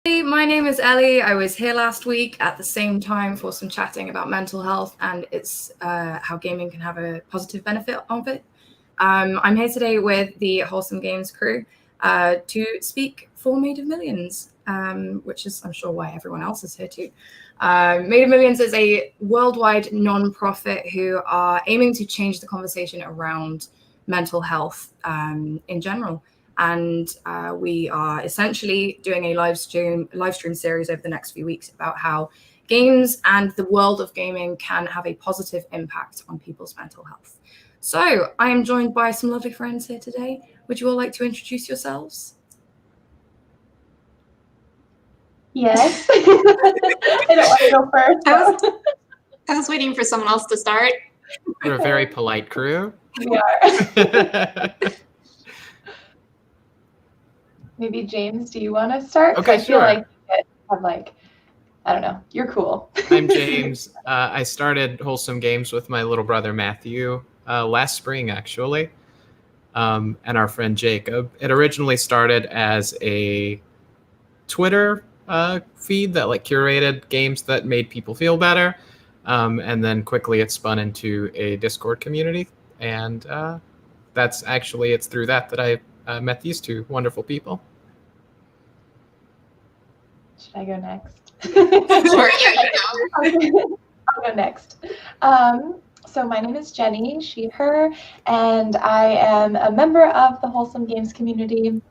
Hey, my name is Ellie. I was here last week at the same time for some chatting about mental health and it's how gaming can have a positive benefit of it. I'm here today with the Wholesome Games crew to speak for Made of Millions, which is, I'm sure, why everyone else is here too. Made of Millions is a worldwide non-profit who are aiming to change the conversation around mental health in general. And we are essentially doing a live stream series over the next few weeks about how games and the world of gaming can have a positive impact on people's mental health. So I am joined by some lovely friends here today. Would you all like to introduce yourselves? Yes. I don't want to go first. I was waiting for someone else to start. We're a very polite crew. We are. Maybe James, do you want to start? Okay, I feel sure. like you have I don't know. You're cool. I'm James. I started Wholesome Games with my little brother Matthew last spring, actually, and our friend Jacob. It originally started as a Twitter feed that curated games that made people feel better, and then quickly it spun into a Discord community, and it's through that I met these two wonderful people. Should I go next? Sure, yeah, you go. I'll go next. So my name is Jenny, she, her, and I am a member of the Wholesome Games community.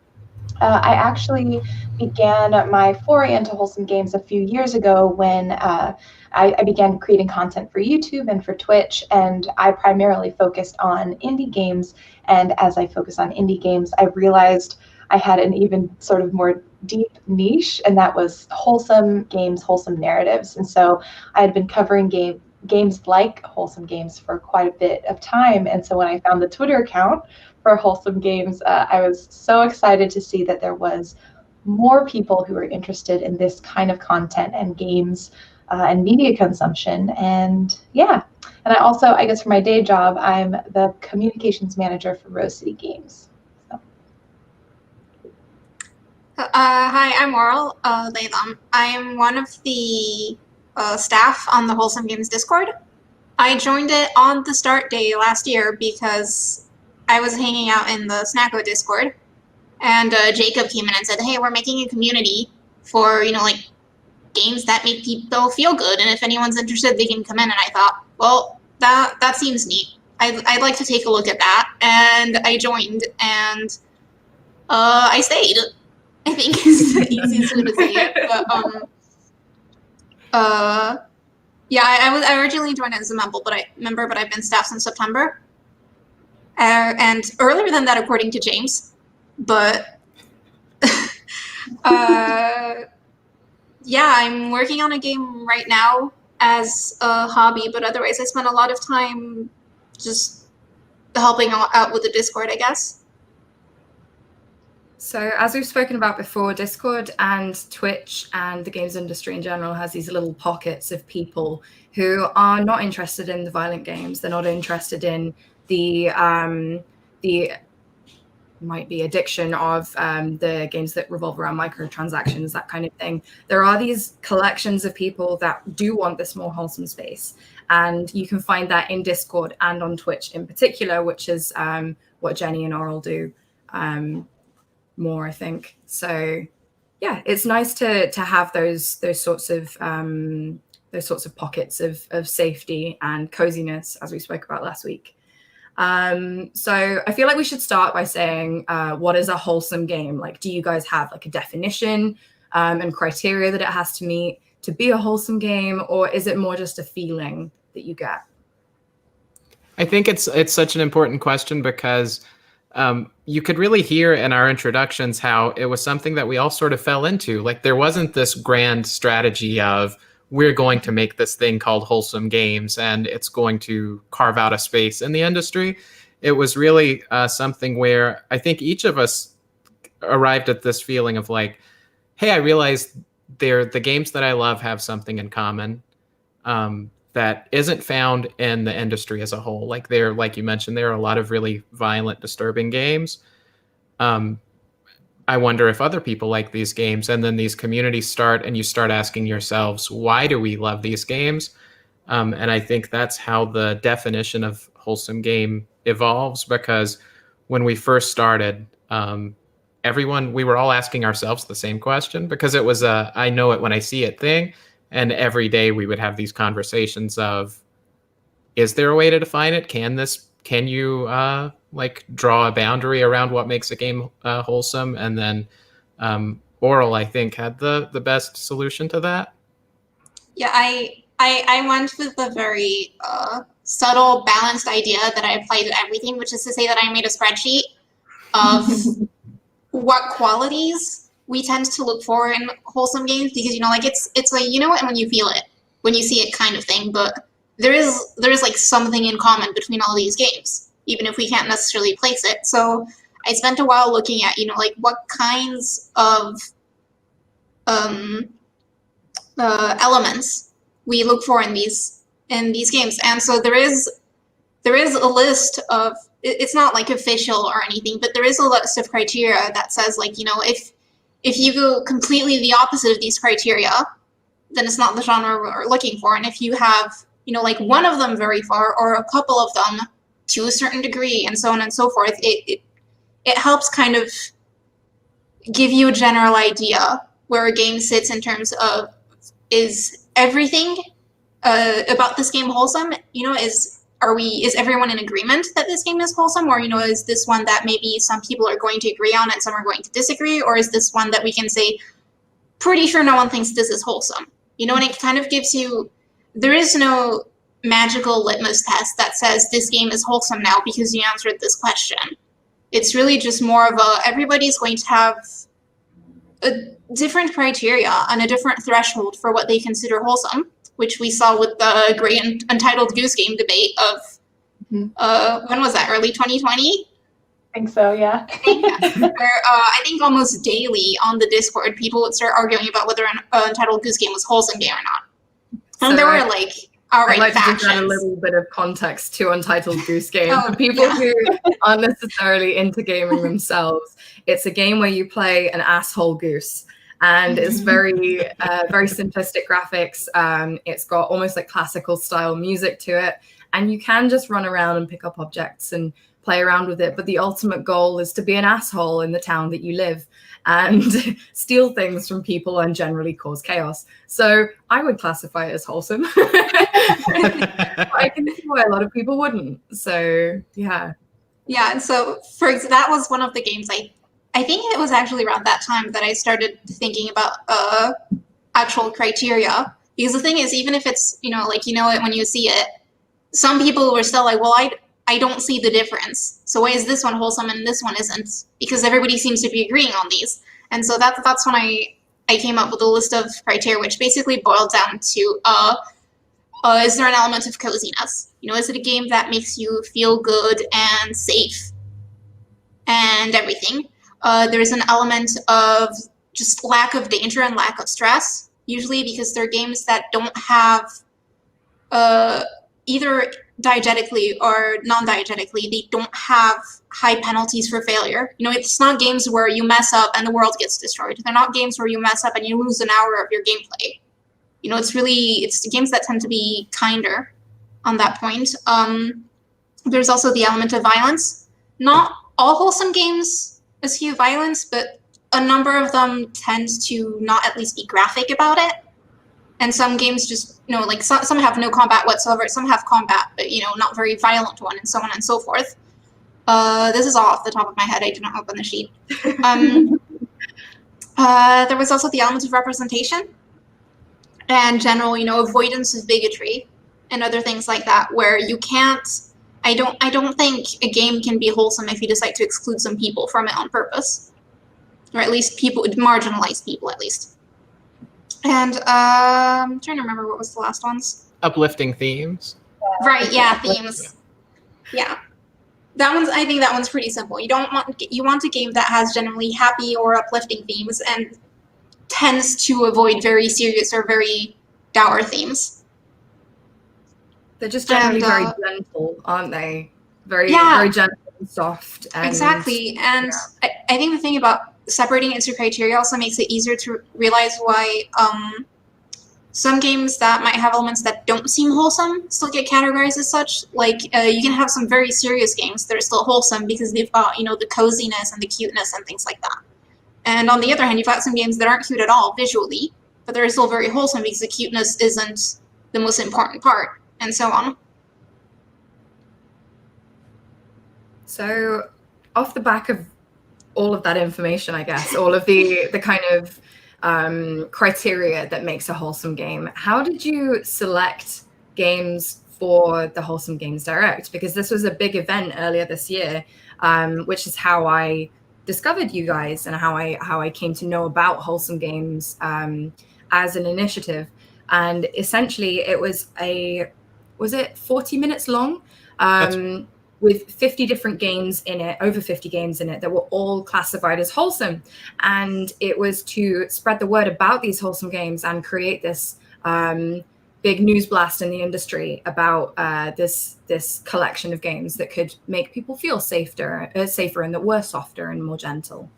I actually began my foray into Wholesome Games a few years ago when I began creating content for YouTube and for Twitch, and I primarily focused on indie games. And as I focused on indie games, I realized I had an even sort of more deep niche, and that was wholesome games, wholesome narratives. And so I had been covering games like Wholesome Games for quite a bit of time. And so when I found the Twitter account for Wholesome Games, I was so excited to see that there was more people who were interested in this kind of content and games and media consumption. And yeah, and I guess for my day job, I'm the communications manager for Rose City Games. Hi, I'm Oral Latham. I am one of the staff on the Wholesome Games Discord. I joined it on the start day last year because I was hanging out in the Snacko Discord, and Jacob came in and said, "Hey, we're making a community for games that make people feel good, and if anyone's interested, they can come in." And I thought, well, that seems neat. I'd like to take a look at that, and I joined, and I stayed. I think is the easiest way to say it. But yeah, I originally joined as a member, but I've been staff since September, and earlier than that, according to James. But yeah, I'm working on a game right now as a hobby, but otherwise I spend a lot of time just helping out with the Discord, I guess. So as we've spoken about before, Discord and Twitch and the games industry in general has these little pockets of people who are not interested in the violent games. They're not interested in the might be addiction of the games that revolve around microtransactions, that kind of thing. There are these collections of people that do want this more wholesome space. And you can find that in Discord and on Twitch in particular, which is what Jenny and Oral do. More, I think. So yeah, it's nice to have those sorts of pockets of safety and coziness, as we spoke about last week. So I feel like we should start by saying, what is a wholesome game? Like, do you guys have a definition and criteria that it has to meet to be a wholesome game, or is it more just a feeling that you get? I think it's such an important question because you could really hear in our introductions how it was something that we all sort of fell into. There wasn't this grand strategy of we're going to make this thing called Wholesome Games and it's going to carve out a space in the industry. It was really something where I think each of us arrived at this feeling of hey, I realized the games that I love have something in common that isn't found in the industry as a whole. Like you mentioned, there are a lot of really violent, disturbing games. I wonder if other people like these games, and then these communities start, and you start asking yourselves, why do we love these games? And I think that's how the definition of wholesome game evolves, because when we first started, we were all asking ourselves the same question, because it was a I know it when I see it thing. And every day we would have these conversations of, is there a way to define it? Can you like draw a boundary around what makes a game wholesome? And then Oral, I think, had the best solution to that. Yeah, I went with a very subtle, balanced idea that I applied to everything, which is to say that I made a spreadsheet of what qualities we tend to look for in wholesome games, because like it's like, you know it when you feel it, when you see it kind of thing, but there is like something in common between all these games, even if we can't necessarily place it. So I spent a while looking at like what kinds of elements we look for in these games, and so there is a list of, it's not like official or anything, but there is a list of criteria that says, like, if you go completely the opposite of these criteria, then it's not the genre we're looking for. And if you have like one of them very far, or a couple of them to a certain degree, and so on and so forth, it helps kind of give you a general idea where a game sits in terms of, is everything about this game wholesome? Is everyone in agreement that this game is wholesome? Or, is this one that maybe some people are going to agree on and some are going to disagree? Or is this one that we can say, pretty sure no one thinks this is wholesome? And it kind of gives you, there is no magical litmus test that says this game is wholesome now because you answered this question. It's really just more of everybody's going to have a different criteria and a different threshold for what they consider wholesome, which we saw with the great Untitled Goose Game debate of, when was that, early 2020? I think so, yeah. Where I think almost daily on the Discord, people would start arguing about whether an Untitled Goose Game was wholesome game or not. And there were like outright I'd like factions. to give that a little bit of context to Untitled Goose Game. For people who aren't necessarily into gaming themselves, it's a game where you play an asshole goose. And it's very simplistic graphics. It's got almost like classical style music to it. And you can just run around and pick up objects and play around with it. But the ultimate goal is to be an asshole in the town that you live and steal things from people and generally cause chaos. So I would classify it as wholesome. I can see why a lot of people wouldn't. So, yeah. Yeah, and so that was one of the games I think it was actually around that time that I started thinking about actual criteria. Because the thing is, even if it's, like, it when you see it, some people were still like, well, I don't see the difference. So why is this one wholesome and this one isn't? Because everybody seems to be agreeing on these. And so that's when I came up with a list of criteria, which basically boiled down to, is there an element of coziness? Is it a game that makes you feel good and safe and everything? There's an element of just lack of danger and lack of stress, usually because they're games that don't have either diegetically or non-diegetically, they don't have high penalties for failure. It's not games where you mess up and the world gets destroyed. They're not games where you mess up and you lose an hour of your gameplay. It's games that tend to be kinder on that point. There's also the element of violence. Not all wholesome games eschew violence, but a number of them tend to not at least be graphic about it. And some games just, like some have no combat whatsoever. Some have combat, but, not very violent one, and so on and so forth. This is all off the top of my head. I did not open the sheet. There was also the element of representation and general, avoidance of bigotry and other things like that, where you can't, I don't think a game can be wholesome if you decide to exclude some people from it on purpose. Or at least marginalized people, at least. And I'm trying to remember what was the last ones. Uplifting themes. Right, yeah, themes. Yeah. I think that one's pretty simple. You want a game that has generally happy or uplifting themes and tends to avoid very serious or very dour themes. They're just generally very gentle, aren't they? Very gentle and soft. And, exactly. And I think the thing about separating into criteria also makes it easier to realize why some games that might have elements that don't seem wholesome still get categorized as such. Like you can have some very serious games that are still wholesome because they've got, you know, the coziness and the cuteness and things like that. And on the other hand, you've got some games that aren't cute at all visually, but they're still very wholesome because the cuteness isn't the most important part, and so on. So off the back of all of that information, I guess, all of the kind of criteria that makes a wholesome game, how did you select games for the Wholesome Games Direct? Because this was a big event earlier this year, which is how I discovered you guys and how I came to know about Wholesome Games as an initiative. And essentially it was it 40 minutes long? With 50 different games in it, over 50 games in it, that were all classified as wholesome. And it was to spread the word about these wholesome games and create this big news blast in the industry about this collection of games that could make people feel safer and that were softer and more gentle.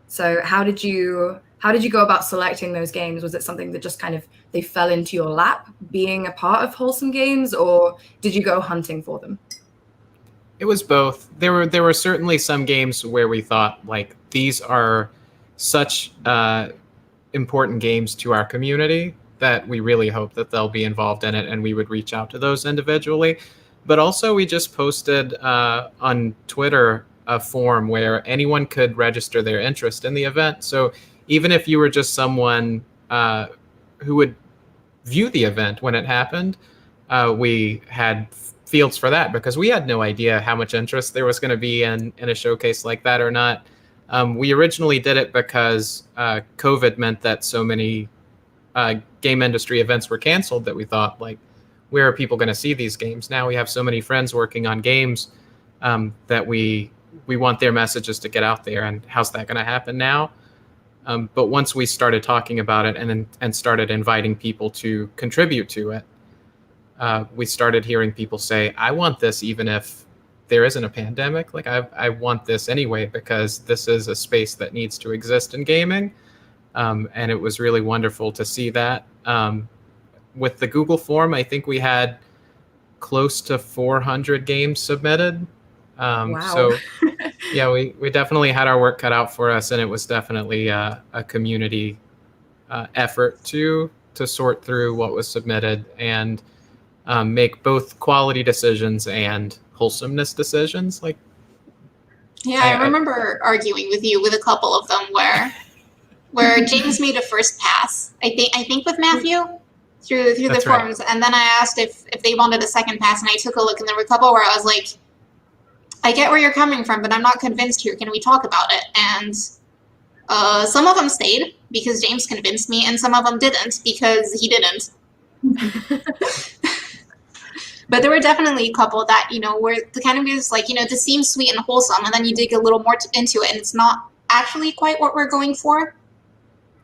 So how did you go about selecting those games? Was it something that just kind of they fell into your lap being a part of Wholesome Games, or did you go hunting for them? It was both. There were certainly some games where we thought, like, these are such important games to our community that we really hope that they'll be involved in it, and we would reach out to those individually. But also we just posted on Twitter a form where anyone could register their interest in the event. So even if you were just someone who would view the event when it happened, we had fields for that because we had no idea how much interest there was going to be in a showcase like that or not. We originally did it because COVID meant that so many game industry events were canceled that we thought, like, where are people going to see these games? Now we have so many friends working on games that we want their messages to get out there, and how's that going to happen now? But once we started talking about it and started inviting people to contribute to it, we started hearing people say, I want this even if there isn't a pandemic. Like, I want this anyway because this is a space that needs to exist in gaming. And it was really wonderful to see that. With the Google form, I think we had close to 400 games submitted. Wow. So yeah, we definitely had our work cut out for us, and it was definitely a community effort to sort through what was submitted and make both quality decisions and wholesomeness decisions. Like, yeah, I remember arguing with you with a couple of them where James made a first pass. I think with Matthew through the forums, right. And then I asked if they wanted a second pass, and I took a look, and there were a couple where I was like, I get where you're coming from, but I'm not convinced here. Can we talk about it? And some of them stayed because James convinced me, and some of them didn't because he didn't. But there were definitely a couple that, you know, where the kind of is like, you know, this seems sweet and wholesome, and then you dig a little more into it, and it's not actually quite what we're going for.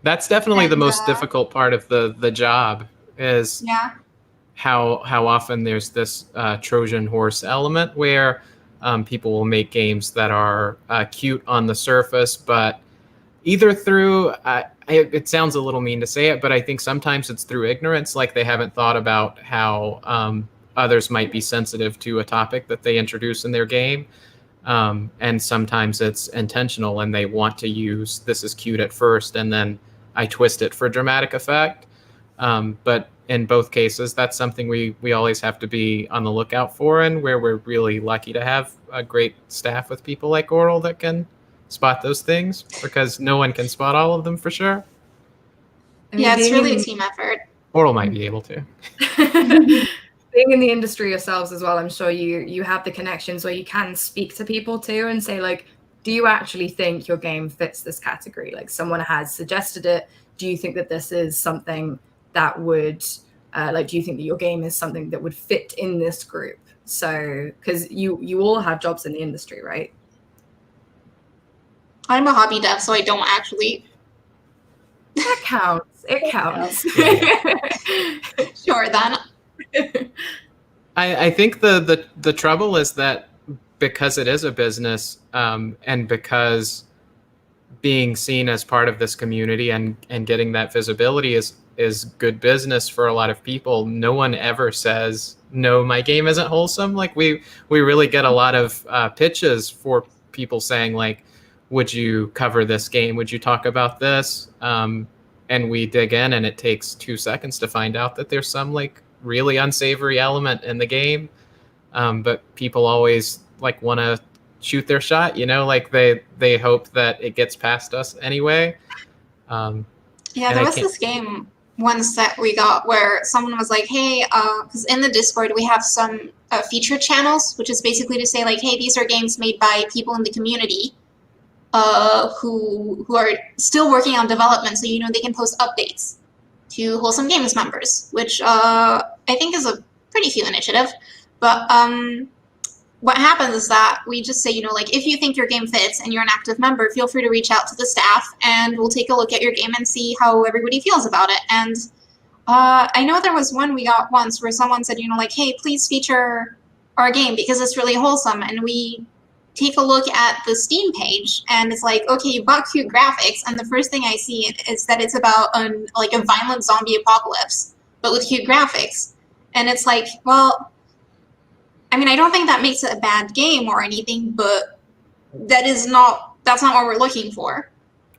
That's definitely the most difficult part of the job is how often there's this Trojan horse element where people will make games that are cute on the surface, but either through, it sounds a little mean to say it, but I think sometimes it's through ignorance, like they haven't thought about how others might be sensitive to a topic that they introduce in their game. And sometimes it's intentional and they want to use this is cute at first and then I twist it for dramatic effect. But in both cases, that's something we always have to be on the lookout for, and where we're really lucky to have a great staff with people like Oral that can spot those things, because no one can spot all of them for sure. Yeah, it's really a team effort. Oral might be able to. Being in the industry yourselves as well, I'm sure you have the connections where you can speak to people too and say, like, do you actually think your game fits this category? Like, someone has suggested it. Do you think that this is something that would, do you think that your game is something that would fit in this group? So, because you all have jobs in the industry, right? I'm a hobby dev, so I don't actually. That counts. It counts. Sure, then. I think the trouble is that because it is a business, and because being seen as part of this community and getting that visibility is good business for a lot of people. No one ever says, no, my game isn't wholesome. Like we really get a lot of pitches for people saying like, would you cover this game? Would you talk about this? And we dig in, and it takes 2 seconds to find out that there's some like really unsavory element in the game. But people always like want to shoot their shot, you know, like they hope that it gets past us anyway. Yeah, there was this game once that we got where someone was like, hey, because in the Discord we have some featured channels, which is basically to say like, hey, these are games made by people in the community who are still working on development, so you know they can post updates to Wholesome Games members, which I think is a pretty few initiative. But what happens is that we just say, you know, like if you think your game fits and you're an active member, feel free to reach out to the staff and we'll take a look at your game and see how everybody feels about it. And I know there was one we got once where someone said, you know, like, hey, please feature our game because it's really wholesome. And we take a look at the Steam page and it's like, okay, you bought cute graphics. And the first thing I see is that it's about like a violent zombie apocalypse, but with cute graphics. And it's like, well, I mean, I don't think that makes it a bad game or anything, but that's not what we're looking for.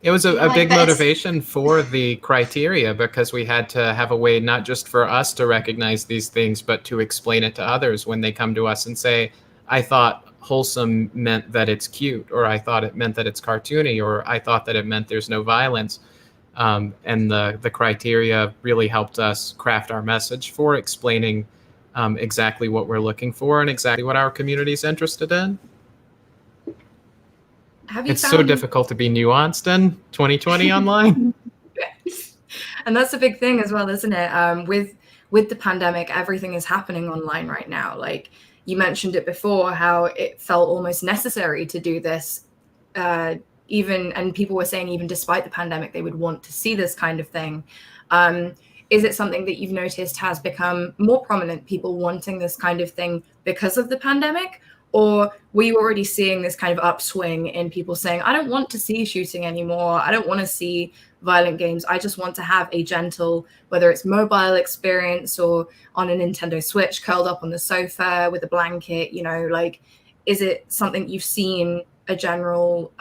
It was a big motivation for the criteria because we had to have a way not just for us to recognize these things, but to explain it to others when they come to us and say, I thought wholesome meant that it's cute, or I thought it meant that it's cartoony, or I thought that it meant there's no violence. And the criteria really helped us craft our message for explaining exactly what we're looking for and exactly what our community is interested in. It's so difficult to be nuanced in 2020 online. And that's a big thing as well, isn't it? With the pandemic, everything is happening online right now. Like you mentioned it before, how it felt almost necessary to do this. And people were saying even despite the pandemic, they would want to see this kind of thing. Is it something that you've noticed has become more prominent, people wanting this kind of thing because of the pandemic? Or were you already seeing this kind of upswing in people saying, I don't want to see shooting anymore. I don't want to see violent games. I just want to have a gentle, whether it's mobile experience or on a Nintendo Switch curled up on the sofa with a blanket, you know, like, is it something you've seen a general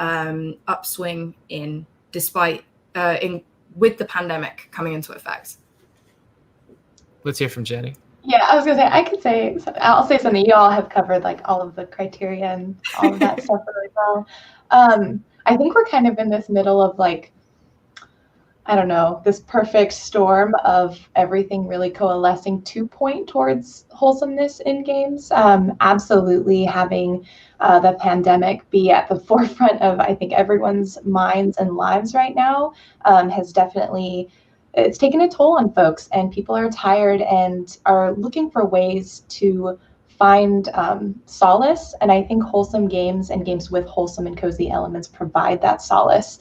upswing in despite with the pandemic coming into effect? Let's hear from Jenny. Yeah, I was gonna say, I'll say something. You all have covered like all of the criteria and all of that stuff really well. I think we're kind of in this middle of like, I don't know, this perfect storm of everything really coalescing to point towards wholesomeness in games. Absolutely having the pandemic be at the forefront of, I think, everyone's minds and lives right now has definitely, it's taken a toll on folks, and people are tired and are looking for ways to find solace. And I think wholesome games and games with wholesome and cozy elements provide that solace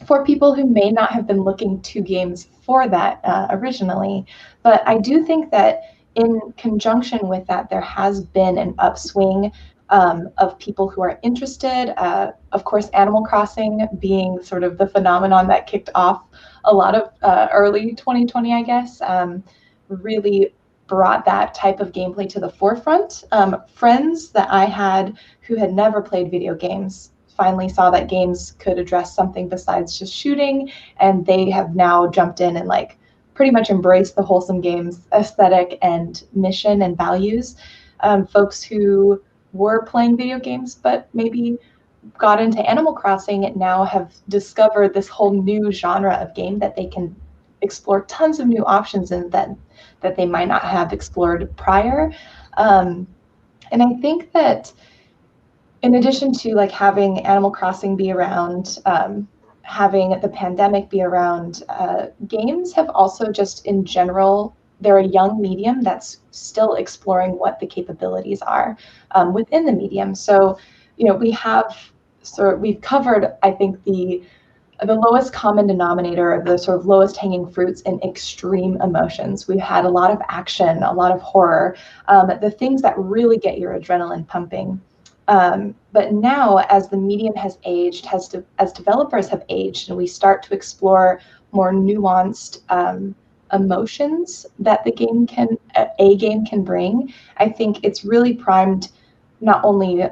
for people who may not have been looking to games for that originally. But I do think that in conjunction with that, there has been an upswing of people who are interested. Of course, Animal Crossing being sort of the phenomenon that kicked off a lot of early 2020, I guess, really brought that type of gameplay to the forefront. Friends that I had who had never played video games finally saw that games could address something besides just shooting, and they have now jumped in and like pretty much embraced the Wholesome Games aesthetic and mission and values. Folks who were playing video games but maybe got into Animal Crossing now have discovered this whole new genre of game that they can explore tons of new options in that they might not have explored prior. And I think that in addition to like having Animal Crossing be around, having the pandemic be around, games have also just in general, they're a young medium that's still exploring what the capabilities are within the medium. So, you know, we've covered, I think, the lowest common denominator of the sort of lowest hanging fruits in extreme emotions. We've had a lot of action, a lot of horror, the things that really get your adrenaline pumping. But now, as the medium has aged, as developers have aged, and we start to explore more nuanced emotions that a game can bring, I think it's really primed not only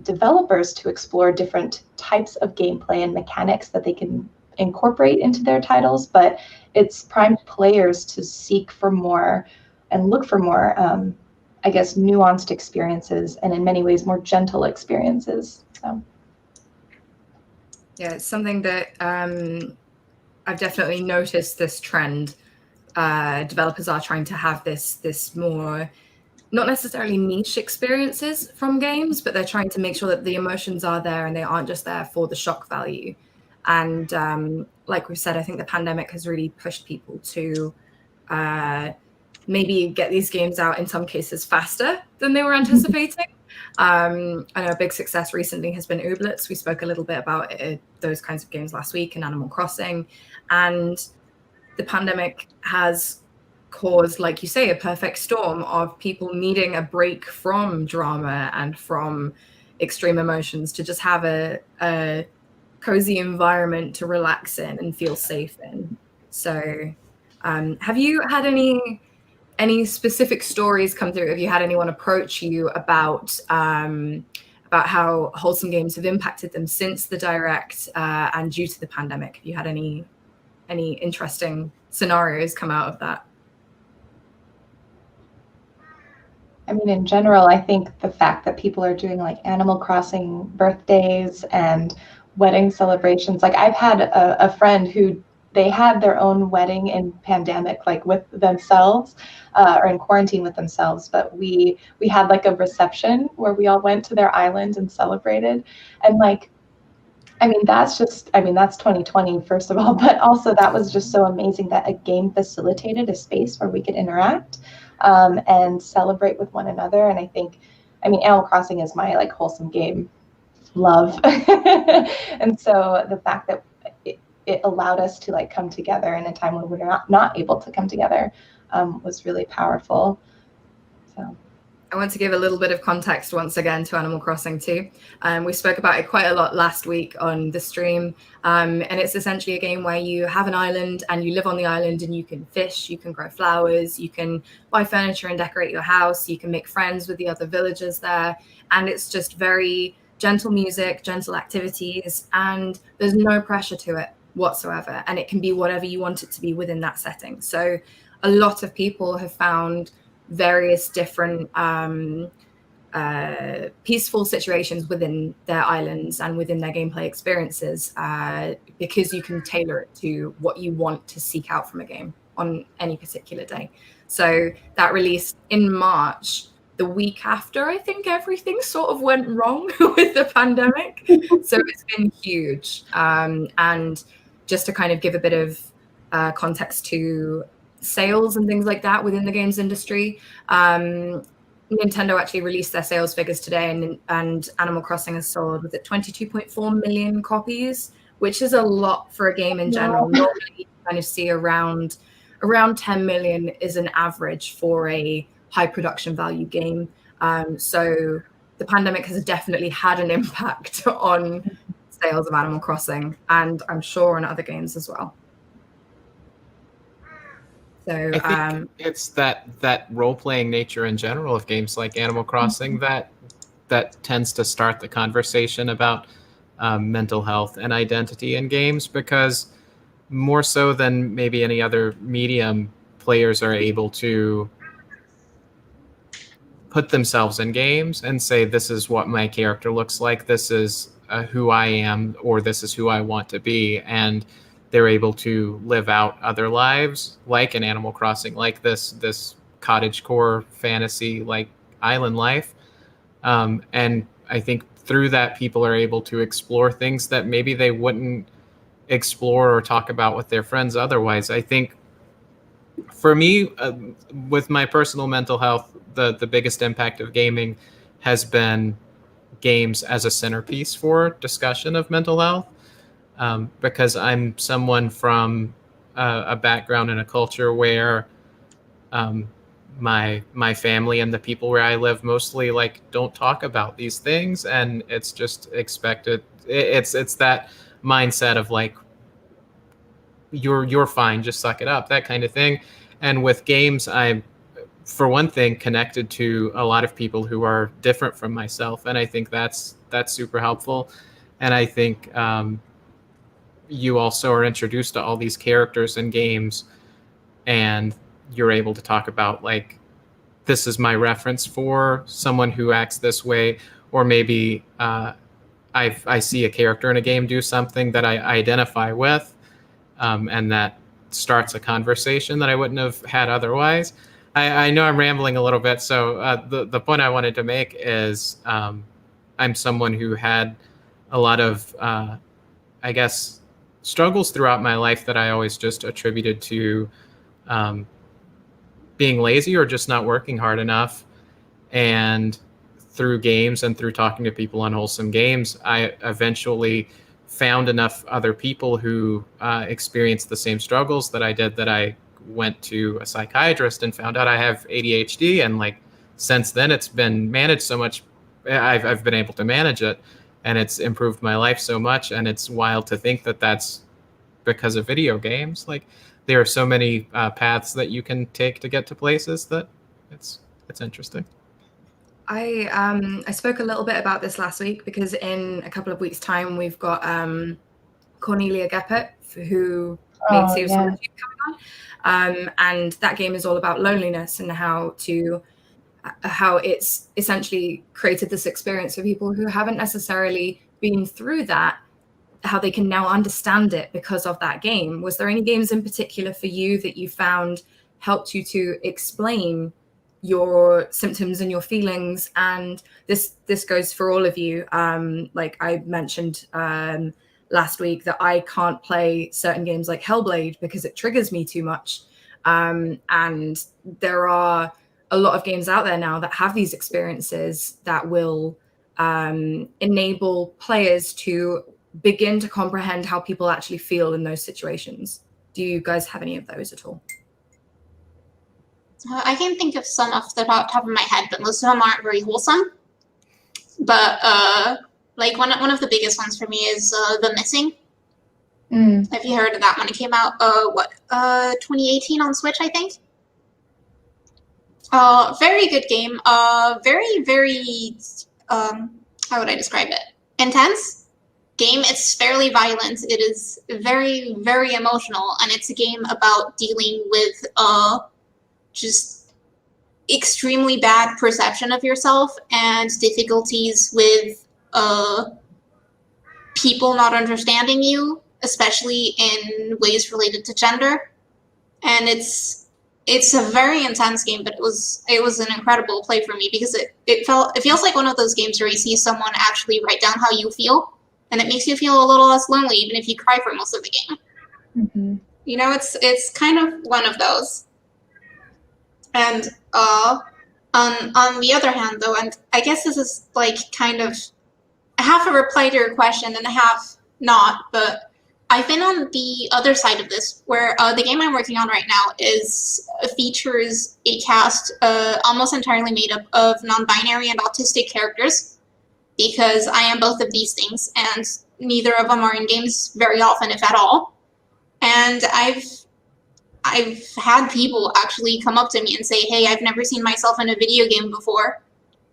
developers to explore different types of gameplay and mechanics that they can incorporate into their titles, but it's primed players to seek for more and look for more, I guess, nuanced experiences, and in many ways more gentle experiences. So. Yeah, it's something that I've definitely noticed this trend. Developers are trying to have this more, not necessarily niche experiences from games, but they're trying to make sure that the emotions are there and they aren't just there for the shock value. And like we've said, I think the pandemic has really pushed people to maybe get these games out in some cases faster than they were anticipating. I know a big success recently has been Ooblets. We spoke a little bit about those kinds of games last week, and Animal Crossing. And the pandemic has caused, like you say, a perfect storm of people needing a break from drama and from extreme emotions to just have a cozy environment to relax in and feel safe in. So have you had any specific stories come through? Have you had anyone approach you about how Wholesome Games have impacted them since the direct and due to the pandemic? Have you had any interesting scenarios come out of that? I mean, in general, I think the fact that people are doing like Animal Crossing birthdays and wedding celebrations, like I've had a friend who they had their own wedding in pandemic, like with themselves, or in quarantine with themselves. But we had like a reception where we all went to their island and celebrated. And like, I mean, that's 2020, first of all, but also that was just so amazing that a game facilitated a space where we could interact and celebrate with one another. And I think, I mean, Animal Crossing is my like wholesome game love. And so the fact that it allowed us to like come together in a time when we're not able to come together was really powerful. So I want to give a little bit of context once again to Animal Crossing too. We spoke about it quite a lot last week on the stream. And it's essentially a game where you have an island and you live on the island and you can fish, you can grow flowers, you can buy furniture and decorate your house, you can make friends with the other villagers there. And it's just very gentle music, gentle activities, and there's no pressure to it whatsoever. And it can be whatever you want it to be within that setting. So a lot of people have found various different peaceful situations within their islands and within their gameplay experiences because you can tailor it to what you want to seek out from a game on any particular day. So that released in March. The week after, I think everything sort of went wrong with the pandemic. So it's been huge. And just to kind of give a bit of context to sales and things like that within the games industry, Nintendo actually released their sales figures today, and Animal Crossing has sold, was it 22.4 million copies, which is a lot for a game in general. Normally you kind of see around 10 million is an average for a high production value game. So the pandemic has definitely had an impact on sales of Animal Crossing, and I'm sure on other games as well. So I think it's that role-playing nature in general of games like Animal Crossing that tends to start the conversation about mental health and identity in games, because more so than maybe any other medium, players are able to put themselves in games and say, this is what my character looks like, this is who I am, or this is who I want to be. And they're able to live out other lives, like in Animal Crossing, like this cottagecore fantasy, like island life. And I think through that, people are able to explore things that maybe they wouldn't explore or talk about with their friends otherwise. I think for me, with my personal mental health, the biggest impact of gaming has been games as a centerpiece for discussion of mental health. Because I'm someone from a background in a culture where my family and the people where I live mostly like don't talk about these things, and it's just expected. It's that mindset of like you're fine, just suck it up, that kind of thing. And with games, I'm, for one thing, connected to a lot of people who are different from myself, and I think that's super helpful. And I think you also are introduced to all these characters in games, and you're able to talk about like, this is my reference for someone who acts this way, or maybe I see a character in a game do something that I identify with, and that starts a conversation that I wouldn't have had otherwise. I know I'm rambling a little bit, so the point I wanted to make is I'm someone who had a lot of, I guess, struggles throughout my life that I always just attributed to being lazy or just not working hard enough. And through games and through talking to people on Wholesome Games, I eventually found enough other people who experienced the same struggles that I did, that I went to a psychiatrist and found out I have ADHD. And like, since then it's been managed so much. I've been able to manage it, and it's improved my life so much. And it's wild to think that that's because of video games. Like, there are so many paths that you can take to get to places that it's interesting. I spoke a little bit about this last week because in a couple of weeks' time we've got Cornelia Geppert, who made Save Solitude coming on, and that game is all about loneliness and how it's essentially created this experience for people who haven't necessarily been through that, how they can now understand it because of that game. Was there any games in particular for you that you found helped you to explain your symptoms and your feelings? And this goes for all of you. Like I mentioned last week, that I can't play certain games like Hellblade because it triggers me too much. And there are a lot of games out there now that have these experiences that will enable players to begin to comprehend how people actually feel in those situations. Do you guys have any of those at all? I can think of some off the top of my head, but most of them aren't very wholesome. But like one of the biggest ones for me is The Missing. Have you heard of that when it came out? 2018 on Switch, I think. Very good game. Very, very, how would I describe it? Intense game. It's fairly violent. It is very, very emotional, and it's a game about dealing with just extremely bad perception of yourself and difficulties with people not understanding you, especially in ways related to gender. And it's a very intense game, but it was an incredible play for me because it feels like one of those games where you see someone actually write down how you feel, and it makes you feel a little less lonely even if you cry for most of the game. You know, it's kind of one of those. And on the other hand, though, and I guess this is like kind of half a reply to your question and a half not, but I've been on the other side of this, where the game I'm working on right now features a cast almost entirely made up of non-binary and autistic characters, because I am both of these things, and neither of them are in games very often, if at all. And I've had people actually come up to me and say, "Hey, I've never seen myself in a video game before,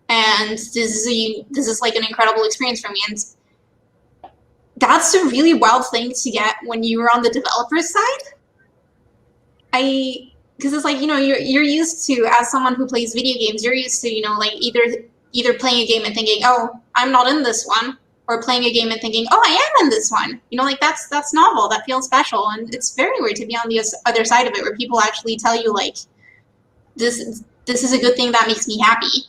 and this is like an incredible experience for me." And that's a really wild thing to get when you were on the developer's side. Because it's like, you know, you're used to, as someone who plays video games, you're used to, you know, like either playing a game and thinking, "Oh, I'm not in this one," or playing a game and thinking, "Oh, I am in this one." You know, like that's novel, that feels special, and it's very weird to be on the other side of it, where people actually tell you like, this is a good thing that makes me happy.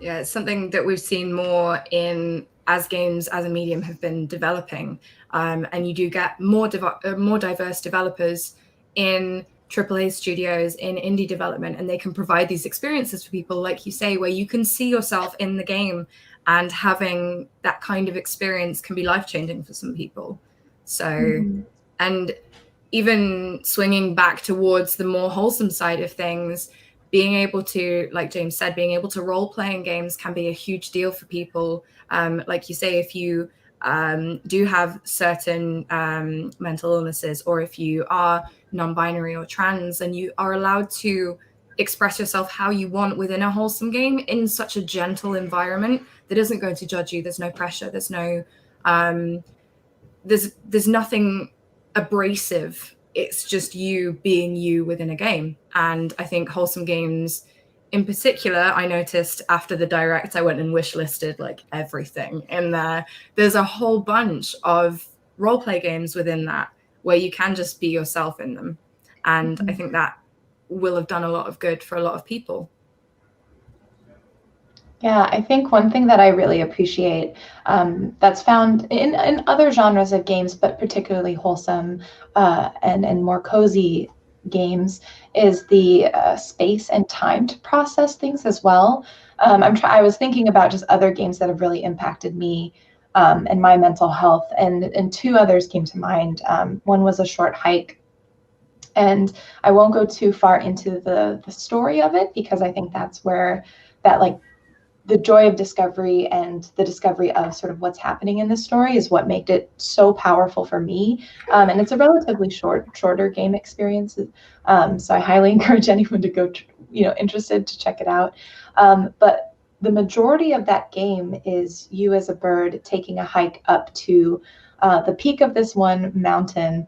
Yeah, it's something that we've seen more in as games as a medium have been developing, and you do get more diverse developers in AAA studios, in indie development, and they can provide these experiences for people, like you say, where you can see yourself in the game, and having that kind of experience can be life-changing for some people. So, and even swinging back towards the more wholesome side of things, being able to, like James said, being able to role-play in games can be a huge deal for people. Like you say, if you do have certain mental illnesses, or if you are non-binary or trans, and you are allowed to express yourself how you want within a wholesome game in such a gentle environment that isn't going to judge you. There's no pressure. There's no there's nothing abrasive. It's just you being you within a game. And I think Wholesome Games in particular, I noticed after the direct, I went and wish listed like everything in there. There's a whole bunch of roleplay games within that where you can just be yourself in them. And I think that will have done a lot of good for a lot of people. Yeah, I think one thing that I really appreciate that's found in other genres of games, but particularly wholesome and more cozy games, is the space and time to process things as well. I was thinking about just other games that have really impacted me and my mental health, and two others came to mind. One was A Short Hike, and I won't go too far into the story of it, because I think that's where that, like, the joy of discovery and the discovery of sort of what's happening in the story is what made it so powerful for me. And it's a relatively shorter game experience. So I highly encourage anyone to go, interested, to check it out. But the majority of that game is you as a bird taking a hike up to the peak of this one mountain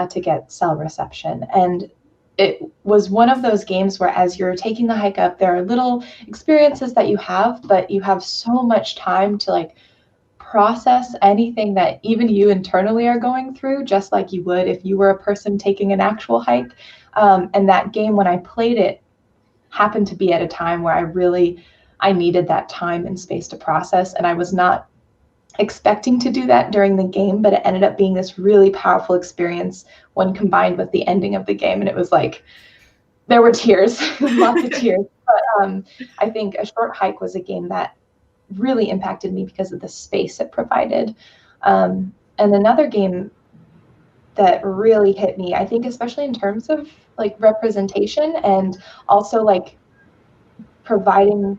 to get cell reception. And it was one of those games where, as you're taking the hike up, there are little experiences that you have, but you have so much time to like process anything that even you internally are going through, just like you would if you were a person taking an actual hike. And that game, when I played it, happened to be at a time where I needed that time and space to process, and I was not expecting to do that during the game, but it ended up being this really powerful experience when combined with the ending of the game. And it was like, there were tears, lots of tears. But I think A Short Hike was a game that really impacted me because of the space it provided. And another game that really hit me, I think, especially in terms of like representation, and also like providing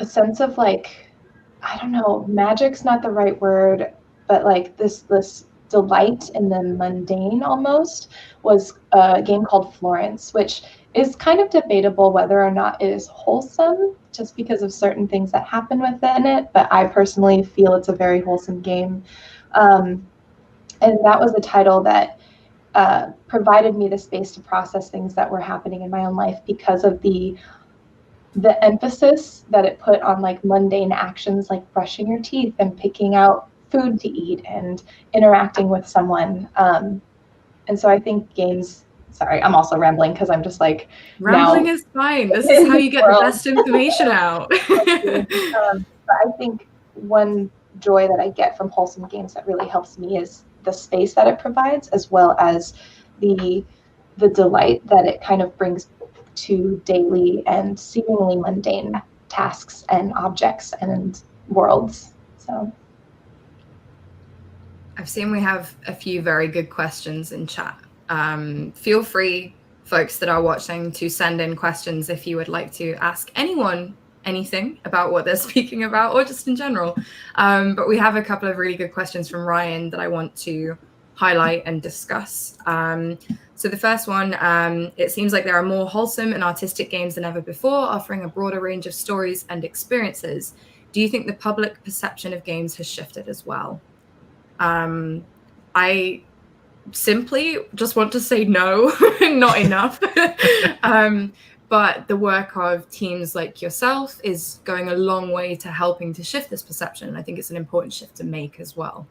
a sense of like, I don't know, magic's not the right word, but like this delight in the mundane almost, was a game called Florence, which is kind of debatable whether or not it is wholesome, just because of certain things that happen within it. But I personally feel it's a very wholesome game. And that was a title that provided me the space to process things that were happening in my own life, because of the emphasis that it put on like mundane actions, like brushing your teeth and picking out food to eat and interacting with someone. And so I think games, sorry, I'm also rambling because I'm just like, rambling is fine. This is how you get the best information out. But I think one joy that I get from wholesome games that really helps me is the space that it provides, as well as the delight that it kind of brings to daily and seemingly mundane tasks and objects and worlds. So I've seen we have a few very good questions in chat. Feel free, folks that are watching, to send in questions if you would like to ask anyone anything about what they're speaking about, or just in general. But we have a couple of really good questions from Ryan that I want to highlight and discuss. So the first one, it seems like there are more wholesome and artistic games than ever before, offering a broader range of stories and experiences. Do you think the public perception of games has shifted as well? I simply just want to say no, not enough. But the work of teams like yourself is going a long way to helping to shift this perception. And I think it's an important shift to make as well.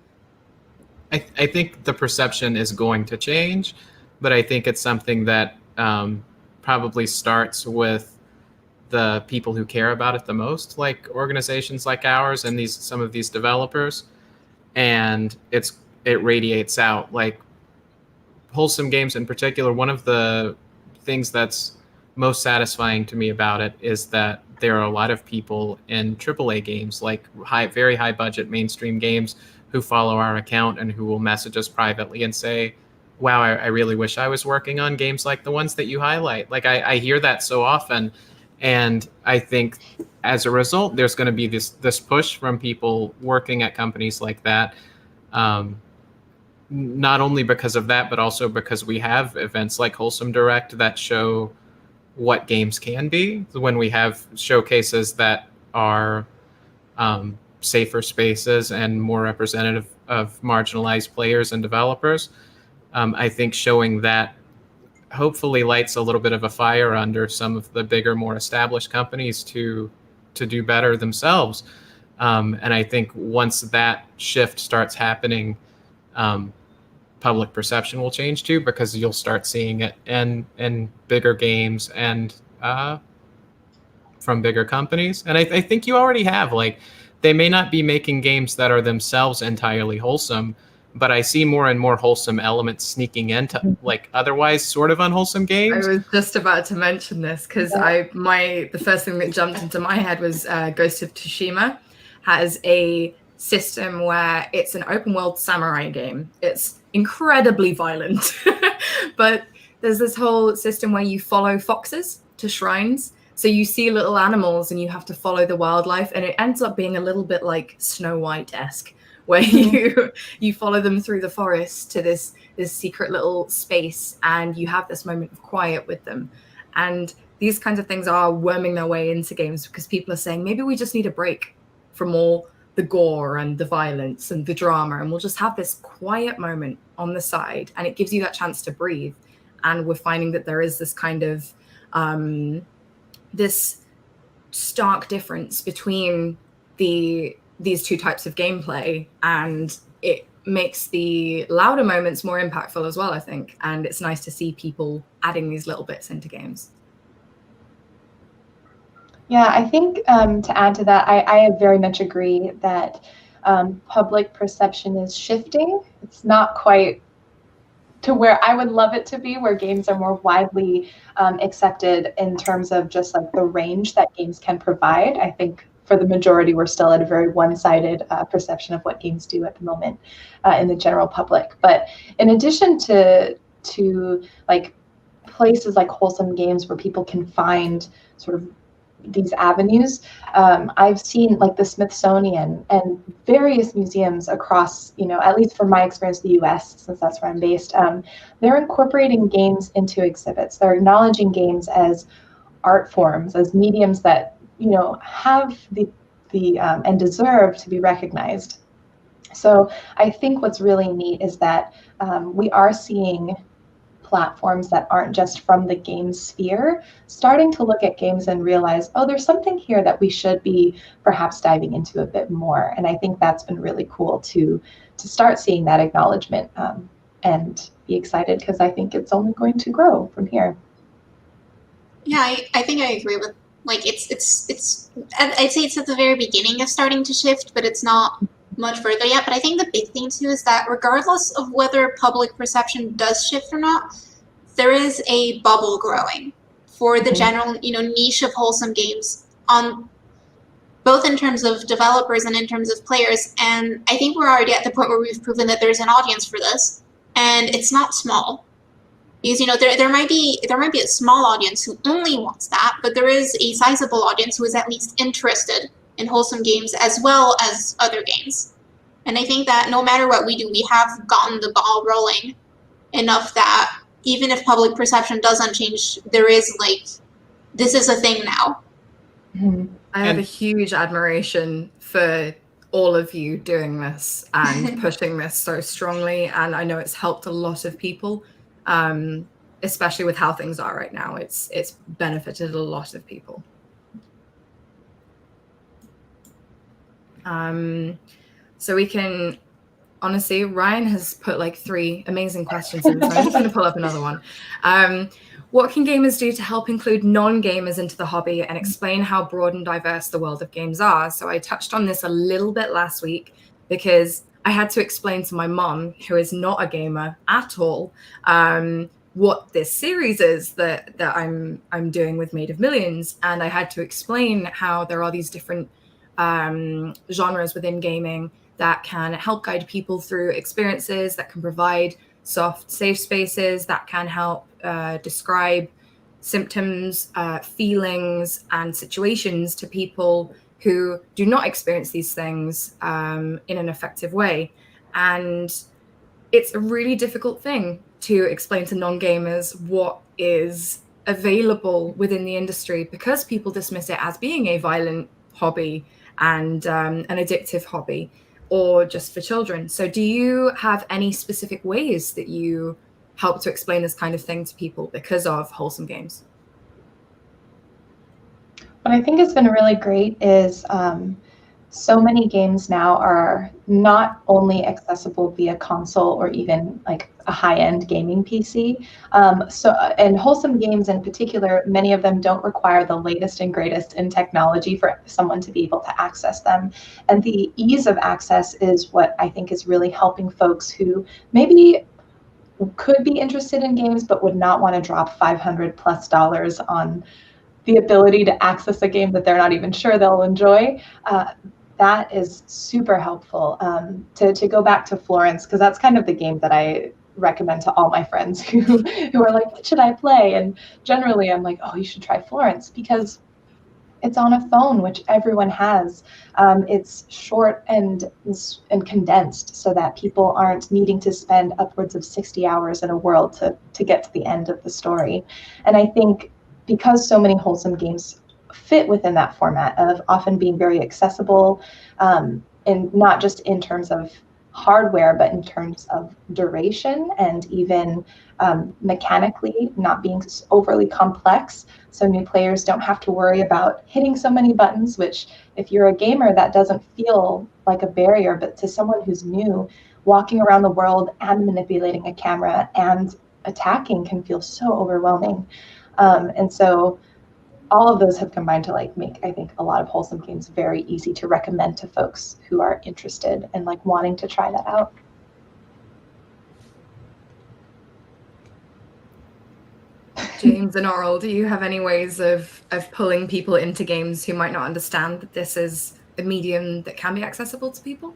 I think the perception is going to change, but I think it's something that probably starts with the people who care about it the most, like organizations like ours and some of these developers, and it radiates out. Like Wholesome Games in particular, one of the things that's most satisfying to me about it is that there are a lot of people in AAA games, like very high budget mainstream games, who follow our account and who will message us privately and say, wow, I really wish I was working on games like the ones that you highlight. Like I hear that so often. And I think as a result, there's going to be this push from people working at companies like that. Not only because of that, but also because we have events like Wholesome Direct that show what games can be, when we have showcases that are safer spaces and more representative of marginalized players and developers. I think showing that hopefully lights a little bit of a fire under some of the bigger, more established companies to do better themselves. And I think once that shift starts happening, public perception will change too, because you'll start seeing it in bigger games and from bigger companies. And I think you already have. Like, they may not be making games that are themselves entirely wholesome, but I see more and more wholesome elements sneaking into like otherwise sort of unwholesome games. I was just about to mention this because the first thing that jumped into my head was Ghost of Tsushima has a system where it's an open world samurai game. It's incredibly violent, but there's this whole system where you follow foxes to shrines. So you see little animals and you have to follow the wildlife, and it ends up being a little bit like Snow White-esque, where you follow them through the forest to this secret little space, and you have this moment of quiet with them. And these kinds of things are worming their way into games because people are saying, maybe we just need a break from all the gore and the violence and the drama, and we'll just have this quiet moment on the side, and it gives you that chance to breathe. And we're finding that there is this kind of this stark difference between these two types of gameplay, and it makes the louder moments more impactful as well, I think. And it's nice to see people adding these little bits into games. Yeah, I think to add to that, I very much agree that public perception is shifting. It's not quite to where I would love it to be, where games are more widely accepted in terms of just like the range that games can provide. I think for the majority, we're still at a very one-sided perception of what games do at the moment in the general public. But in addition to like places like Wholesome Games where people can find sort of these avenues, I've seen like the Smithsonian and various museums across, at least from my experience, the US, since that's where I'm based, they're incorporating games into exhibits. They're acknowledging games as art forms, as mediums that, have the and deserve to be recognized. So I think what's really neat is that we are seeing platforms that aren't just from the game sphere starting to look at games and realize, oh, there's something here that we should be perhaps diving into a bit more. And I think that's been really cool to start seeing that acknowledgement and be excited, because I think it's only going to grow from here. Yeah, I think I agree with, like, it's I'd say it's at the very beginning of starting to shift, but it's not much further yet. But I think the big thing too is that regardless of whether public perception does shift or not, there is a bubble growing for the general, niche of wholesome games, on both in terms of developers and in terms of players. And I think we're already at the point where we've proven that there's an audience for this, and it's not small. Because there might be a small audience who only wants that, but there is a sizable audience who is at least interested in wholesome games as well as other games. And I think that no matter what we do, we have gotten the ball rolling enough that even if public perception doesn't change, there is this is a thing now. I have a huge admiration for all of you doing this and pushing this so strongly. And I know it's helped a lot of people. Especially with how things are right now, it's benefited a lot of people. So we can, honestly, Ryan has put like 3 amazing questions in, so I'm just going to pull up another one. What can gamers do to help include non-gamers into the hobby and explain how broad and diverse the world of games are? So I touched on this a little bit last week because I had to explain to my mom, who is not a gamer at all, what this series is that I'm doing with Made of Millions. And I had to explain how there are these different genres within gaming that can help guide people through experiences, that can provide soft, safe spaces that can help describe symptoms, feelings, and situations to people who do not experience these things in an effective way. And it's a really difficult thing to explain to non-gamers what is available within the industry, because people dismiss it as being a violent hobby and an addictive hobby, or just for children. So do you have any specific ways that you help to explain this kind of thing to people because of Wholesome Games? What I think has been really great is so many games now are not only accessible via console or even like a high-end gaming PC. And Wholesome Games in particular, many of them don't require the latest and greatest in technology for someone to be able to access them. And the ease of access is what I think is really helping folks who maybe could be interested in games but would not want to drop $500+ on the ability to access a game that they're not even sure they'll enjoy. That is super helpful. To go back to Florence, because that's kind of the game that I recommend to all my friends who are like, what should I play? And generally I'm like, oh, you should try Florence, because it's on a phone, which everyone has. It's short and condensed so that people aren't needing to spend upwards of 60 hours in a world to get to the end of the story. And I think because so many Wholesome Games fit within that format of often being very accessible, and not just in terms of hardware, but in terms of duration and even mechanically not being overly complex. So new players don't have to worry about hitting so many buttons, which if you're a gamer, that doesn't feel like a barrier, but to someone who's new, walking around the world and manipulating a camera and attacking can feel so overwhelming. And so all of those have combined to like make, I think, a lot of Wholesome Games very easy to recommend to folks who are interested and like wanting to try that out. James and Oral, do you have any ways of pulling people into games who might not understand that this is a medium that can be accessible to people?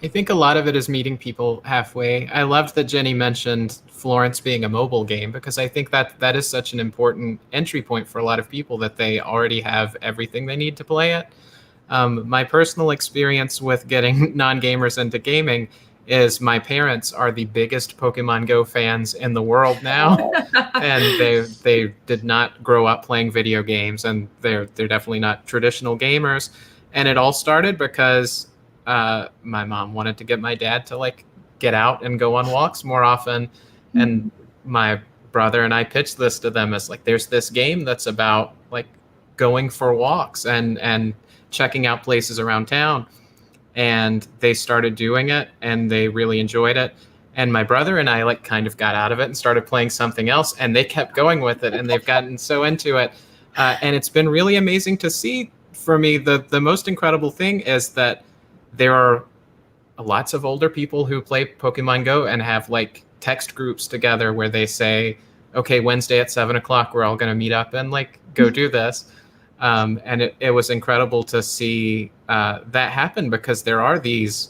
I think a lot of it is meeting people halfway. I loved that Jenny mentioned Florence being a mobile game, because I think that is such an important entry point for a lot of people, that they already have everything they need to play it. My personal experience with getting non-gamers into gaming is my parents are the biggest Pokemon Go fans in the world now, and they did not grow up playing video games, and they're definitely not traditional gamers. And it all started because my mom wanted to get my dad to like get out and go on walks more often. And my brother and I pitched this to them as like, there's this game that's about like going for walks and checking out places around town. And they started doing it and they really enjoyed it. And my brother and I like kind of got out of it and started playing something else, and they kept going with it and they've gotten so into it. And it's been really amazing to see. For me, the most incredible thing is that there are lots of older people who play Pokemon Go and have like text groups together where they say, okay, Wednesday at 7:00, we're all going to meet up and like go do this. And it was incredible to see that happen, because there are these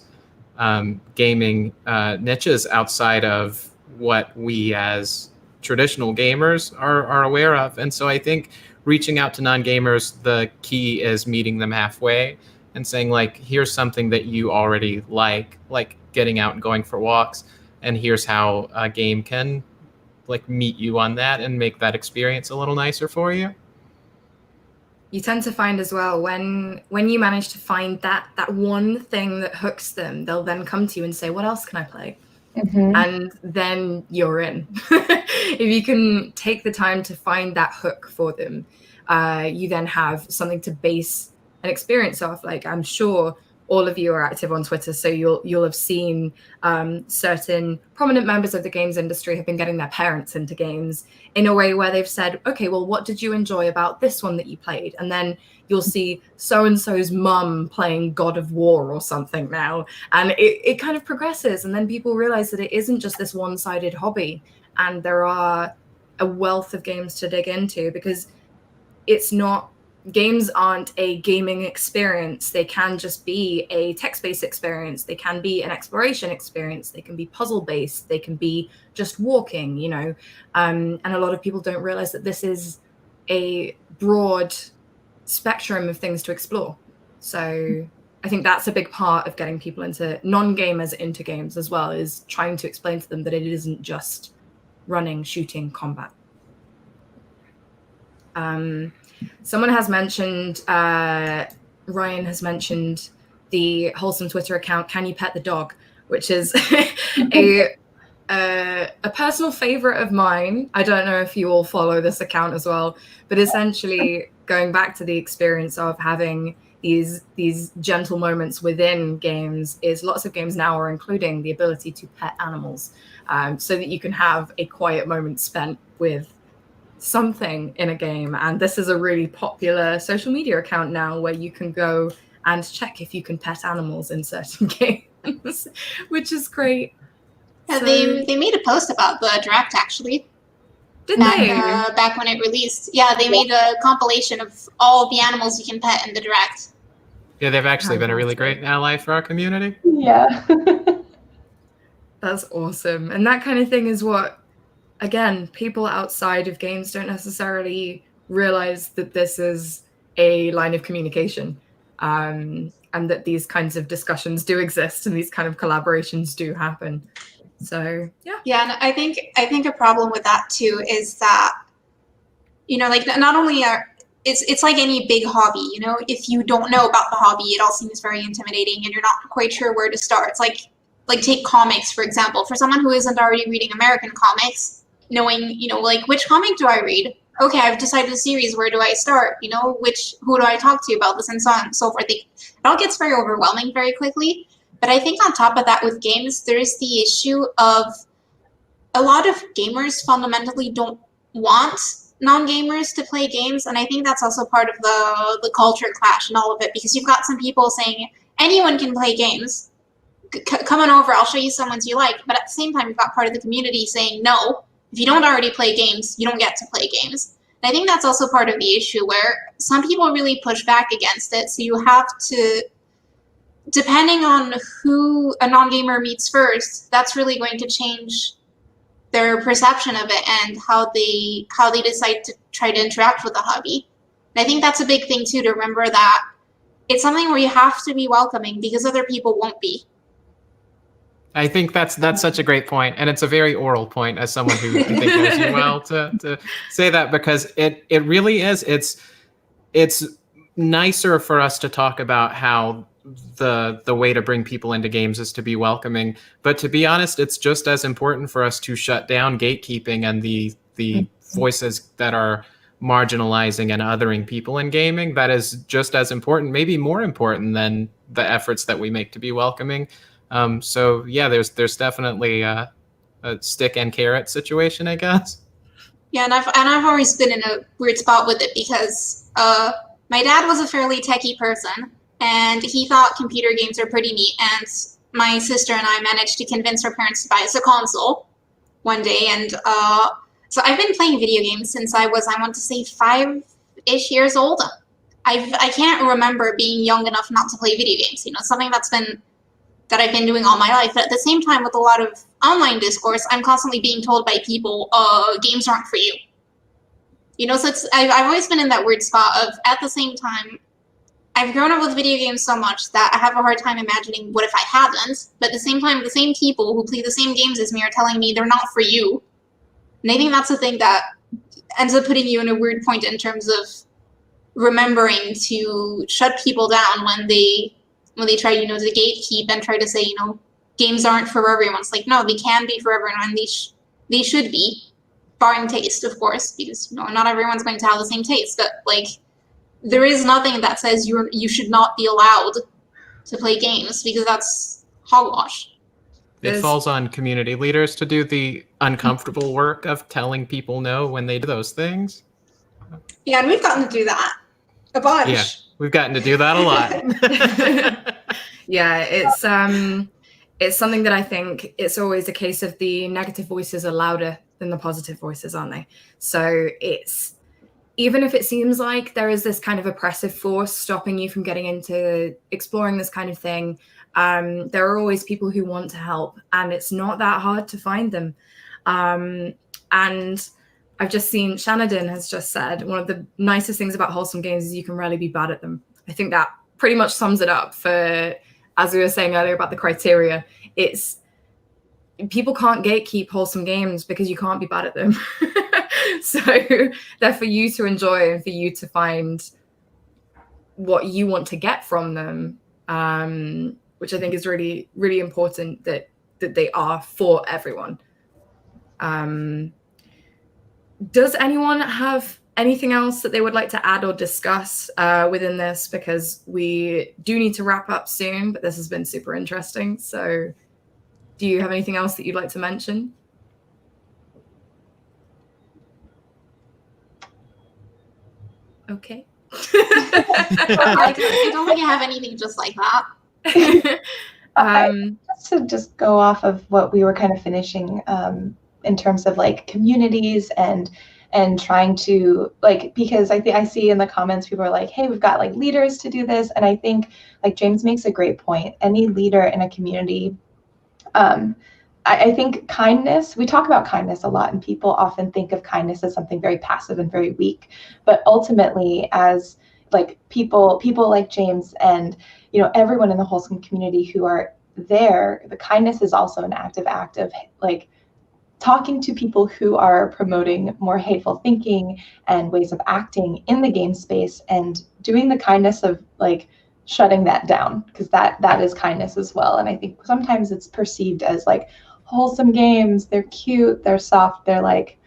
gaming niches outside of what we as traditional gamers are aware of. And so I think reaching out to non-gamers, the key is meeting them halfway and saying like, here's something that you already like getting out and going for walks, and here's how a game can like meet you on that and make that experience a little nicer for you. You tend to find as well, when you manage to find that one thing that hooks them, they'll then come to you and say, what else can I play? Mm-hmm. And then you're in. If you can take the time to find that hook for them, you then have something to base an experience off. Like, I'm sure all of you are active on Twitter, so you'll have seen certain prominent members of the games industry have been getting their parents into games in a way where they've said, okay, well, what did you enjoy about this one that you played? And then you'll see so-and-so's mum playing God of War or something now. And it kind of progresses. And then people realize that it isn't just this one-sided hobby. And there are a wealth of games to dig into, because it's not games aren't a gaming experience. They can just be a text-based experience. They can be an exploration experience. They can be puzzle-based. They can be just walking, you know. And a lot of people don't realize that this is a broad spectrum of things to explore. So I think that's a big part of getting people into non-gamers into games as well, is trying to explain to them that it isn't just running, shooting, combat. Someone has mentioned, Ryan has mentioned the Wholesome Twitter account, Can You Pet the Dog? Which is a personal favorite of mine. I don't know if you all follow this account as well, but essentially going back to the experience of having these gentle moments within games is lots of games now are including the ability to pet animals, so that you can have a quiet moment spent with something in a game. And this is a really popular social media account now where you can go and check if you can pet animals in certain games, which is great. Yeah, So, they made a post about the direct actually. Did Back when it released. Yeah, they made a compilation of all the animals you can pet in the direct. Yeah, they've actually been a really great ally for our community. Yeah. That's awesome. And that kind of thing is what, again, people outside of games don't necessarily realize that this is a line of communication, and that these kinds of discussions do exist and these kind of collaborations do happen. So yeah. Yeah, and I think a problem with that too is that, you know, like not only it's like any big hobby, you know, if you don't know about the hobby, it all seems very intimidating and you're not quite sure where to start. It's like take comics, for example. For someone who isn't already reading American comics, knowing, you know, like which comic do I read? Okay, I've decided a series, where do I start? You know, who do I talk to about this, and so on and so forth. It all gets very overwhelming very quickly. But I think on top of that with games, there is the issue of a lot of gamers fundamentally don't want non-gamers to play games, and I think that's also part of the culture clash and all of it, because you've got some people saying anyone can play games. Come on over, I'll show you some ones you like. But at the same time, you've got part of the community saying, no, if you don't already play games, you don't get to play games. And I think that's also part of the issue where some people really push back against it. So you have to, depending on who a non-gamer meets first, that's really going to change their perception of it and how they decide to try to interact with the hobby. And I think that's a big thing too, to remember that it's something where you have to be welcoming because other people won't be. I think that's such a great point, and it's a very oral point as someone who I think knows you well to say that, because it really is. It's nicer for us to talk about how the way to bring people into games is to be welcoming, but to be honest, it's just as important for us to shut down gatekeeping and the voices that are marginalizing and othering people in gaming. That is just as important, maybe more important than the efforts that we make to be welcoming. So yeah, there's definitely a stick and carrot situation, I guess. Yeah, and I've always been in a weird spot with it because my dad was a fairly techie person, and he thought computer games are pretty neat. And my sister and I managed to convince our parents to buy us a console one day, and so I've been playing video games since I was, I want to say, 5-ish years old. I can't remember being young enough not to play video games. You know, something that I've been doing all my life. But at the same time, with a lot of online discourse, I'm constantly being told by people, games aren't for you. You know, so I've always been in that weird spot of, at the same time, I've grown up with video games so much that I have a hard time imagining what if I hadn't. But at the same time, the same people who play the same games as me are telling me they're not for you. And I think that's the thing that ends up putting you in a weird point in terms of remembering to shut people down when they try, you know, to gatekeep and try to say, you know, games aren't for everyone. It's like, no, they can be for everyone, and they should be, barring taste, of course, because, you know, not everyone's going to have the same taste. But like, there is nothing that says you should not be allowed to play games, because that's hogwash. It falls on community leaders to do the uncomfortable work of telling people no when they do those things. Yeah, and we've gotten to do that a bunch. Yeah, we've gotten to do that a lot. Yeah, it's something that I think it's always a case of the negative voices are louder than the positive voices, aren't they? So it's even if it seems like there is this kind of oppressive force stopping you from getting into exploring this kind of thing, there are always people who want to help, and it's not that hard to find them. And I've just seen Shannon has just said one of the nicest things about Wholesome Games is you can rarely be bad at them. I think that pretty much sums it up for, as we were saying earlier about the criteria. It's people can't gatekeep Wholesome Games because you can't be bad at them. So they're for you to enjoy and for you to find what you want to get from them, which I think is really, really important that they are for everyone. Does anyone have anything else that they would like to add or discuss within this? Because we do need to wrap up soon, but this has been super interesting. So do you have anything else that you'd like to mention? Okay. I don't think I have anything just like that. Just go off of what we were kind of finishing in terms of like communities and trying to like, because I see in the comments people are like, hey, we've got like leaders to do this, and I think like James makes a great point. Any leader in a community, I think kindness, we talk about kindness a lot, and people often think of kindness as something very passive and very weak. But ultimately, as like people like James and, you know, everyone in the Wholesome community who are there, the kindness is also an active act of like talking to people who are promoting more hateful thinking and ways of acting in the game space, and doing the kindness of like shutting that down, because that is kindness as well. And I think sometimes it's perceived as like Wholesome Games, they're cute, they're soft, they're like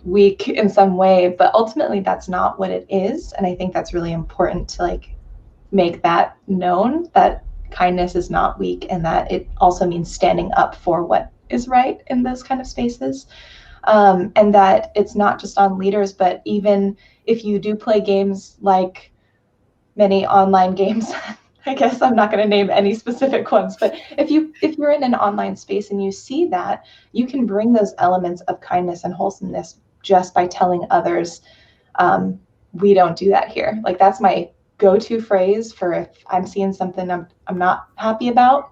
weak in some way, but ultimately that's not what it is. And I think that's really important to like make that known, that kindness is not weak, and that it also means standing up for what is right in those kind of spaces. And that it's not just on leaders, but even if you do play games like many online games, I guess I'm not going to name any specific ones, but if you're in an online space and you see that, you can bring those elements of kindness and wholesomeness just by telling others, we don't do that here. Like that's my go-to phrase for if I'm seeing something I'm not happy about,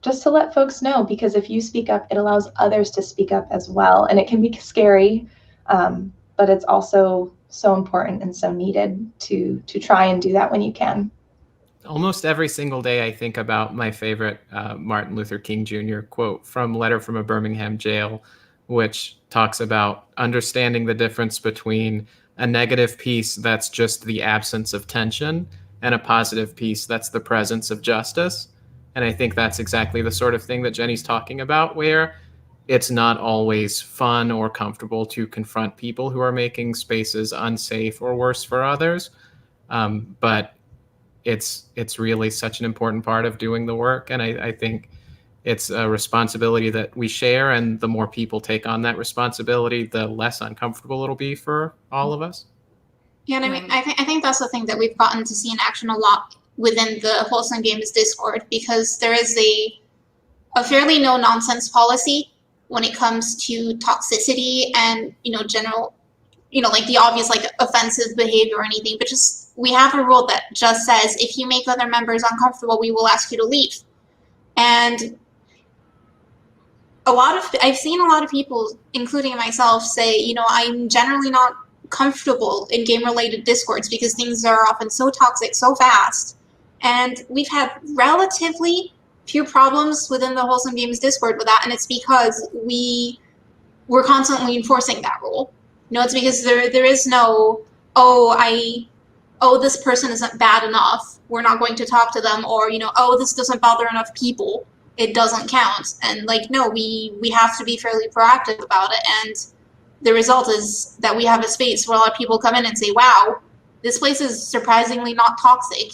just to let folks know, because if you speak up, it allows others to speak up as well. And it can be scary, but it's also so important and so needed to try and do that when you can. Almost every single day I think about my favorite Martin Luther King Jr. quote from Letter from a Birmingham Jail, which talks about understanding the difference between a negative piece that's just the absence of tension and a positive piece that's the presence of justice. And I think that's exactly the sort of thing that Jenny's talking about, where it's not always fun or comfortable to confront people who are making spaces unsafe or worse for others. But it's really such an important part of doing the work. And I think it's a responsibility that we share. And the more people take on that responsibility, the less uncomfortable it'll be for all of us. Yeah, and I mean, I think that's the thing that we've gotten to see in action a lot within the Wholesome Games Discord, because there is a fairly no-nonsense policy when it comes to toxicity and, you know, general, you know, like the obvious, like offensive behavior or anything, but just, we have a rule that just says, if you make other members uncomfortable, we will ask you to leave. And I've seen a lot of people, including myself, say, you know, I'm generally not comfortable in game-related discords because things are often so toxic so fast. And we've had relatively few problems within the Wholesome Games Discord with that, and it's because we're constantly enforcing that rule. You know, it's because there is no, this person isn't bad enough, we're not going to talk to them, or, you know, this doesn't bother enough people, it doesn't count. And like, no, we have to be fairly proactive about it. And the result is that we have a space where a lot of people come in and say, wow, this place is surprisingly not toxic.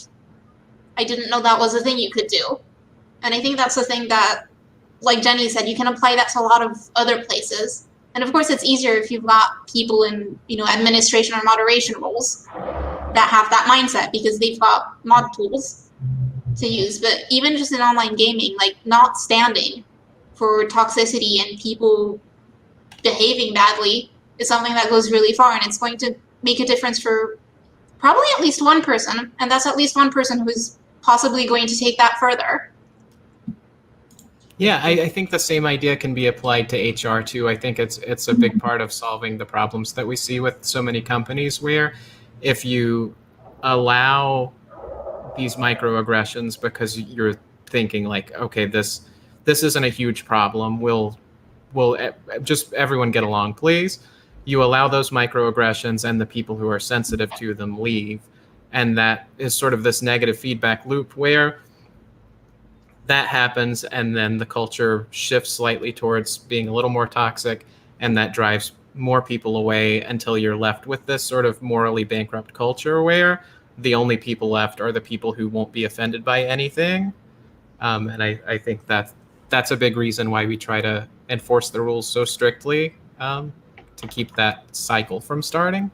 I didn't know that was a thing you could do. And I think that's the thing that, like Jenny said, you can apply that to a lot of other places. And of course, it's easier if you've got people in, you know, administration or moderation roles that have that mindset because they've got mod tools to use. But even just in online gaming, like not standing for toxicity and people behaving badly is something that goes really far, and it's going to make a difference for probably at least one person, and that's at least one person who's possibly going to take that further. Yeah, I think the same idea can be applied to HR too. I think it's a big part of solving the problems that we see with so many companies, where if you allow these microaggressions because you're thinking like, okay, this isn't a huge problem. We'll just everyone get along, please. You allow those microaggressions, and the people who are sensitive to them leave, and that is sort of this negative feedback loop where that happens, and then the culture shifts slightly towards being a little more toxic, and that drives more people away until you're left with this sort of morally bankrupt culture where the only people left are the people who won't be offended by anything. And I think that's a big reason why we try to enforce the rules so strictly, to keep that cycle from starting.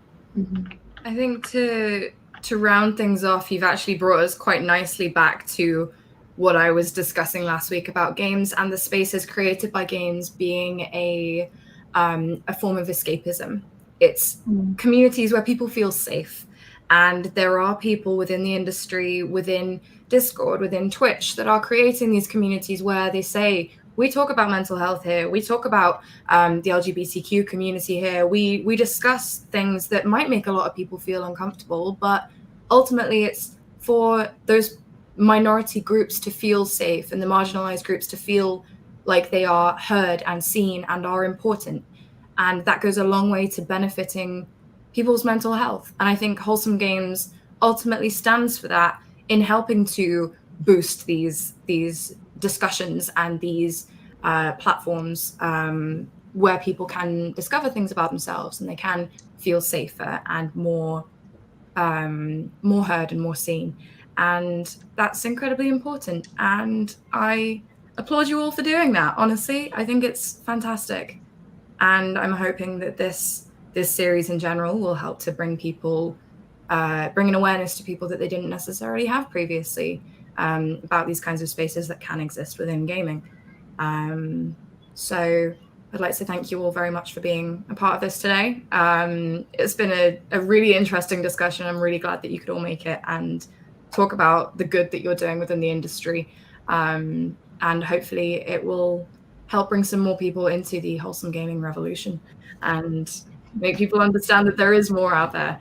I think to round things off, you've actually brought us quite nicely back to what I was discussing last week about games and the spaces created by games being a form of escapism. It's communities where people feel safe. And there are people within the industry, within Discord, within Twitch, that are creating these communities where they say, we talk about mental health here, we talk about the LGBTQ community here, we discuss things that might make a lot of people feel uncomfortable, but ultimately it's for those minority groups to feel safe and the marginalized groups to feel like they are heard and seen and are important. And that goes a long way to benefiting people's mental health. And I think Wholesome Games ultimately stands for that in helping to boost these discussions and these platforms where people can discover things about themselves and they can feel safer and more heard and more seen. And that's incredibly important. And I applaud you all for doing that. Honestly, I think it's fantastic. And I'm hoping that this series in general will help to bring an awareness to people that they didn't necessarily have previously about these kinds of spaces that can exist within gaming. So I'd like to thank you all very much for being a part of this today. It's been a really interesting discussion. I'm really glad that you could all make it and talk about the good that you're doing within the industry. And hopefully it will help bring some more people into the wholesome gaming revolution and make people understand that there is more out there.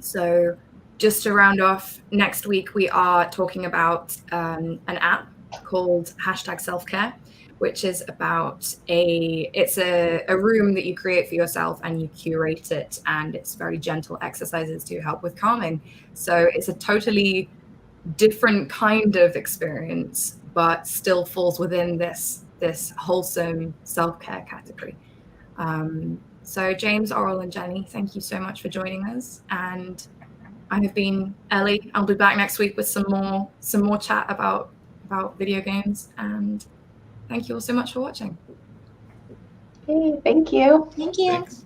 So just to round off, next week we are talking about an app called #selfcare, which is about it's a room that you create for yourself and you curate it, and it's very gentle exercises to help with calming. So it's a totally different kind of experience, but still falls within this wholesome self-care category. So James, Oral, and Jenny, thank you so much for joining us. And I have been Ellie. I'll be back next week with some more chat about video games. And thank you all so much for watching. Hey, thank you. Thank you. Thanks.